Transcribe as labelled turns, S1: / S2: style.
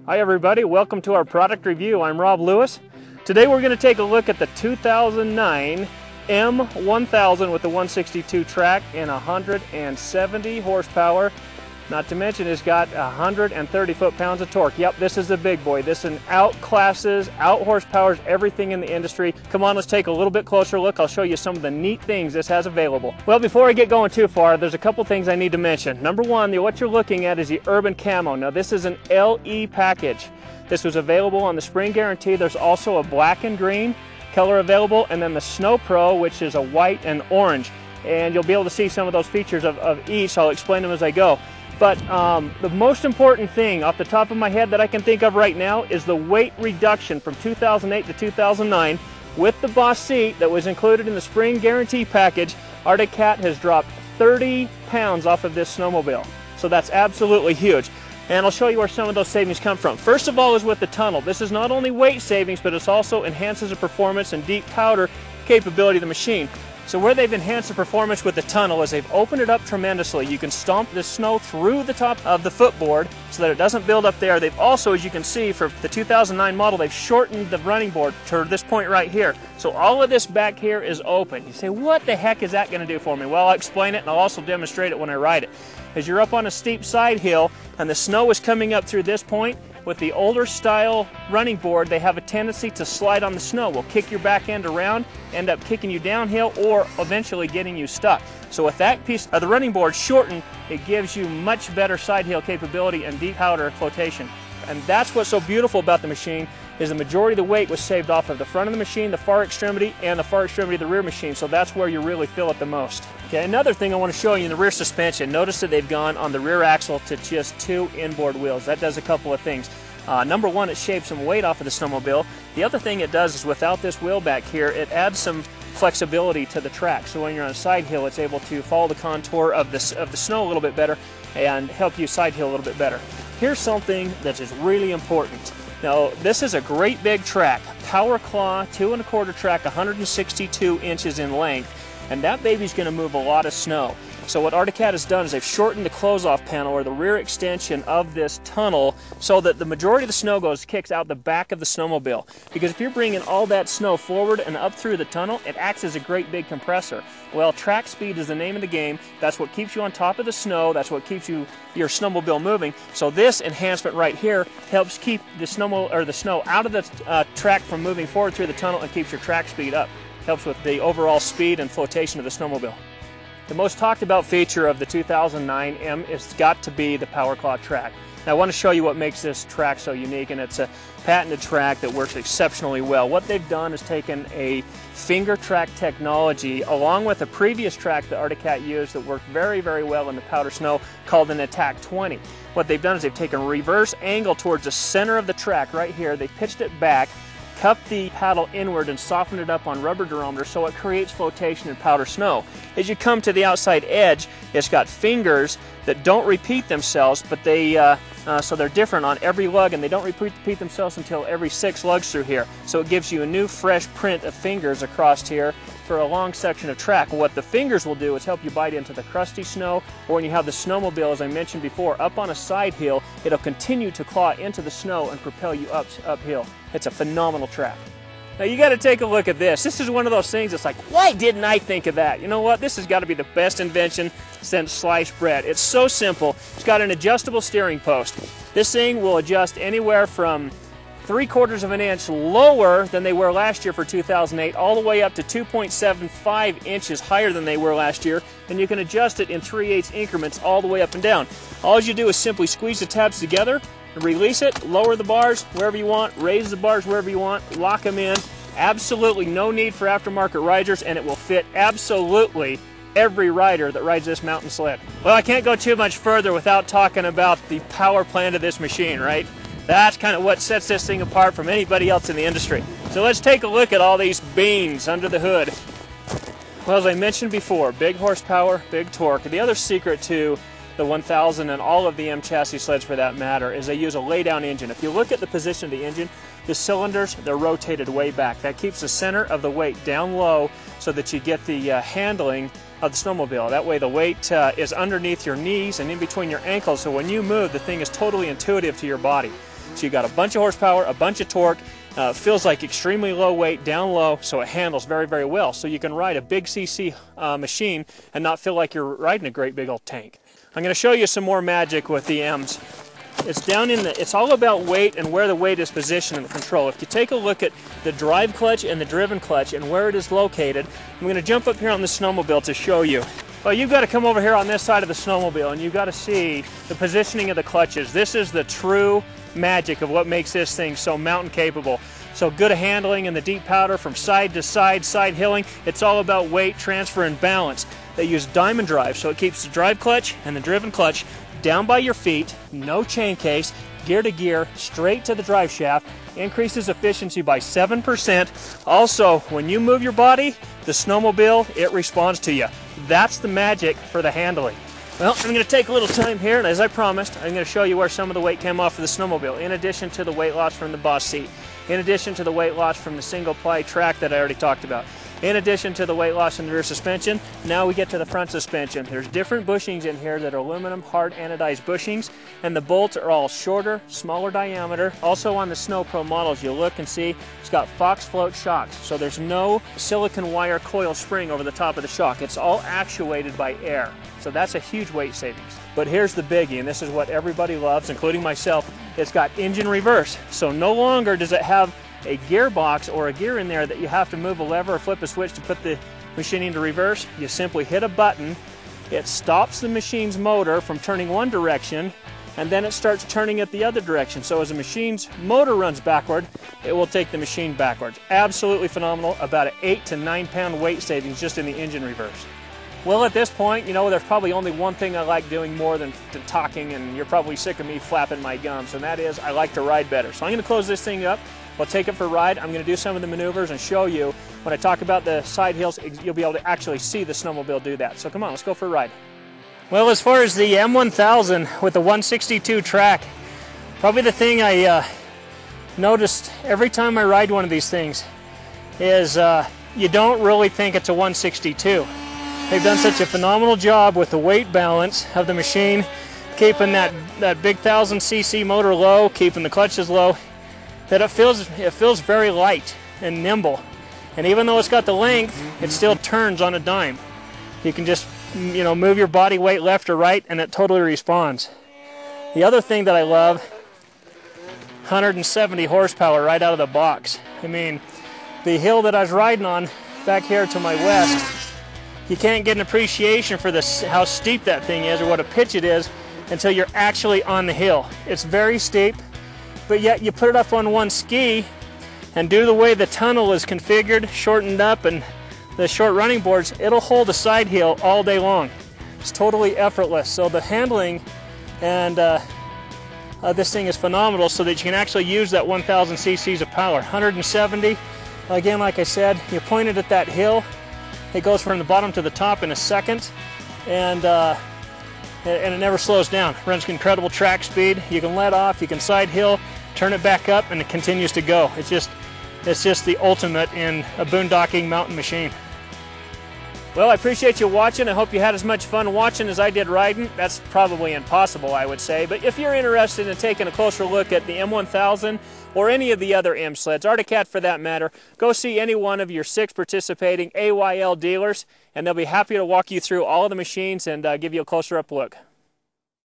S1: Hi everybody, welcome to our product review. I'm Rob Lewis. Today we're going to take a look at the 2009 M1000 with the 162 track and 170 horsepower. Not to mention it's got 130 foot-pounds of torque. Yep, this is the big boy. This out-classes, out-horsepowers everything in the industry. Come on, let's take a little bit closer look. I'll show you some of the neat things this has available. Well, before I get going too far, there's a couple things I need to mention. Number one, what you're looking at is the Urban Camo. Now, this is an LE package. This was available on the Spring Guarantee. There's also a black and green color available, and then the Snow Pro, which is a white and orange. And you'll be able to see some of those features of each. I'll explain them as I go. But the most important thing off the top of my head that I can think of right now is the weight reduction from 2008 to 2009 with the Boss seat that was included in the Spring Guarantee package. Arctic Cat has dropped 30 pounds off of this snowmobile. So that's absolutely huge. And I'll show you where some of those savings come from. First of all is with the tunnel. This is not only weight savings, but it also enhances the performance and deep powder capability of the machine. So where they've enhanced the performance with the tunnel is they've opened it up tremendously. You can stomp the snow through the top of the footboard so that it doesn't build up there. They've also, as you can see, for the 2009 model, they've shortened the running board to this point right here. So all of this back here is open. You say, what the heck is that going to do for me? Well, I'll explain it and I'll also demonstrate it when I ride it. As you're up on a steep side hill and the snow is coming up through this point, with the older style running board, they have a tendency to slide on the snow. Will kick your back end around, end up kicking you downhill, or eventually getting you stuck. So with that piece of the running board shortened, it gives you much better side hill capability and deep powder flotation. And that's what's so beautiful about the machine, is the majority of the weight was saved off of the front of the machine, the far extremity, and the far extremity of the rear machine. So that's where you really feel it the most. Okay, another thing I want to show you in the rear suspension. Notice that they've gone on the rear axle to just 2 inboard wheels. That does a couple of things. Number one, it shaves some weight off of the snowmobile. The other thing it does is without this wheel back here, it adds some flexibility to the track. So when you're on a side hill, it's able to follow the contour of the snow a little bit better and help you side hill a little bit better. Here's something that is really important. Now, this is a great big track, Powerclaw 2 1/4 track, 162 inches in length, and that baby's going to move a lot of snow. So what Arctic Cat has done is they've shortened the close-off panel, or the rear extension of this tunnel, so that the majority of the snow kicks out the back of the snowmobile. Because if you're bringing all that snow forward and up through the tunnel, it acts as a great big compressor. Well, track speed is the name of the game. That's what keeps you on top of the snow. That's what keeps your snowmobile moving. So this enhancement right here helps keep the snow out of the track from moving forward through the tunnel and keeps your track speed up. Helps with the overall speed and flotation of the snowmobile. The most talked about feature of the 2009 M has got to be the Powerclaw track. Now I want to show you what makes this track so unique, and it's a patented track that works exceptionally well. What they've done is taken a finger track technology along with a previous track that Arctic Cat used that worked very, very well in the powder snow called an Attack 20. What they've done is they've taken a reverse angle towards the center of the track right here. They pitched it back, cup the paddle inward and soften it up on rubber durometer so it creates flotation in powder snow. As you come to the outside edge, it's got fingers that don't repeat themselves, but so they're different on every lug, and they don't repeat themselves until every 6 lugs through here. So it gives you a new fresh print of fingers across here for a long section of track. What the fingers will do is help you bite into the crusty snow, or when you have the snowmobile, as I mentioned before, up on a side hill, it'll continue to claw into the snow and propel you uphill. It's a phenomenal track. Now you got to take a look at this. This is one of those things that's like, why didn't I think of that? You know what? This has got to be the best invention since sliced bread. It's so simple. It's got an adjustable steering post. This thing will adjust anywhere from 3/4 of an inch lower than they were last year for 2008, all the way up to 2.75 inches higher than they were last year, and you can adjust it in 3/8 increments all the way up and down. All you do is simply squeeze the tabs together, release it, lower the bars wherever you want, raise the bars wherever you want, lock them in. Absolutely no need for aftermarket risers, and it will fit absolutely every rider that rides this mountain sled. Well, I can't go too much further without talking about the power plant of this machine, right? That's kind of what sets this thing apart from anybody else in the industry. So let's take a look at all these beans under the hood. Well, as I mentioned before, big horsepower, big torque. The other secret to the 1000 and all of the M chassis sleds for that matter is they use a lay-down engine. If you look at the position of the engine, the cylinders, they're rotated way back. That keeps the center of the weight down low so that you get the handling of the snowmobile. That way the weight is underneath your knees and in between your ankles, so when you move, the thing is totally intuitive to your body. So you got a bunch of horsepower, a bunch of torque, feels like extremely low weight, down low, so it handles very, very well. So you can ride a big CC machine and not feel like you're riding a great big old tank. I'm going to show you some more magic with the M's. It's all about weight and where the weight is positioned in the control. If you take a look at the drive clutch and the driven clutch and where it is located, I'm going to jump up here on the snowmobile to show you. Well, you've got to come over here on this side of the snowmobile and you've got to see the positioning of the clutches. This is the true magic of what makes this thing so mountain capable. So good handling in the deep powder from side to side, side hilling. It's all about weight, transfer, and balance. They use diamond drive, so it keeps the drive clutch and the driven clutch down by your feet, no chain case, gear to gear, straight to the drive shaft, increases efficiency by 7%. Also, when you move your body, the snowmobile, it responds to you. That's the magic for the handling. Well, I'm going to take a little time here, and as I promised, I'm going to show you where some of the weight came off of the snowmobile, in addition to the weight loss from the boss seat, in addition to the weight loss from the single ply track that I already talked about. In addition to the weight loss in the rear suspension, now we get to the front suspension. There's different bushings in here that are aluminum hard anodized bushings, and the bolts are all shorter, smaller diameter. Also on the Snow Pro models, you'll look and see it's got Fox float shocks, so there's no silicon wire coil spring over the top of the shock. It's all actuated by air, so that's a huge weight savings. But here's the biggie, and this is what everybody loves, including myself. It's got engine reverse, so no longer does it have a gearbox or a gear in there that you have to move a lever or flip a switch to put the machine into reverse. You simply hit a button, it stops the machine's motor from turning one direction, and then it starts turning it the other direction. So as the machine's motor runs backward, it will take the machine backwards. Absolutely phenomenal, about an 8 to 9 pound weight savings just in the engine reverse. Well, at this point, you know, there's probably only one thing I like doing more than talking, and you're probably sick of me flapping my gums, and that is I like to ride better. So I'm going to close this thing up. We'll take it for a ride. I'm going to do some of the maneuvers and show you. When I talk about the side hills, you'll be able to actually see the snowmobile do that. So come on, let's go for a ride. Well, as far as the M1000 with the 162 track, probably the thing I noticed every time I ride one of these things is you don't really think it's a 162. They've done such a phenomenal job with the weight balance of the machine, keeping that big 1000cc motor low, keeping the clutches low, that it feels very light and nimble. And even though it's got the length, it still turns on a dime. You can just, you know, move your body weight left or right and it totally responds. The other thing that I love, 170 horsepower right out of the box. I mean, the hill that I was riding on back here to my west, you can't get an appreciation for this, how steep that thing is or what a pitch it is until you're actually on the hill. It's very steep, but yet you put it up on one ski, and due to the way the tunnel is configured, shortened up, and the short running boards, it'll hold a side hill all day long. It's totally effortless. So the handling and this thing is phenomenal, so that you can actually use that 1000 cc's of power. 170, again, like I said, you point it at that hill, it goes from the bottom to the top in a second, and it never slows down. Runs incredible track speed. You can let off, you can side hill, turn it back up, and it continues to go. It's just the ultimate in a boondocking mountain machine. Well, I appreciate you watching. I hope you had as much fun watching as I did riding. That's probably impossible, I would say. But if you're interested in taking a closer look at the M1000 or any of the other M sleds, Arctic Cat for that matter, go see any one of your 6 participating AYL dealers, and they'll be happy to walk you through all of the machines and give you a closer up look.